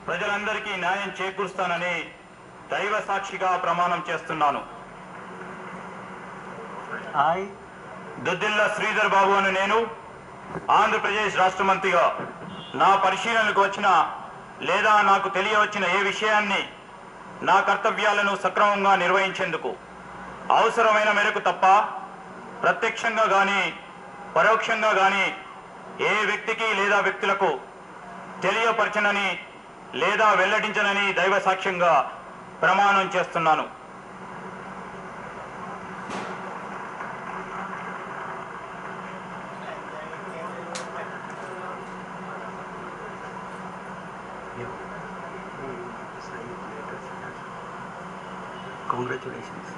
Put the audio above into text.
ప్రజలందరికీ న్యాయం చేకూరుస్తానని దైవ సాక్షిగా ప్రమాణం చేస్తున్నాను. దుద్దిల్ల శ్రీధర్ బాబు అని నేను ఆంధ్రప్రదేశ్ రాష్ట్ర మంత్రిగా నా పరిశీలనకు వచ్చిన లేదా నాకు తెలియవచ్చిన ఏ విషయాన్ని నా కర్తవ్యాలను సక్రమంగా నిర్వహించేందుకు అవసరమైన మేరకు తప్ప ప్రత్యక్షంగా కానీ పరోక్షంగా కానీ ఏ వ్యక్తికి లేదా వ్యక్తులకు తెలియపరచనని లేదా వెల్లడించనని దైవ సాక్ష్యంగా ప్రమాణం చేస్తున్నాను. Congratulations.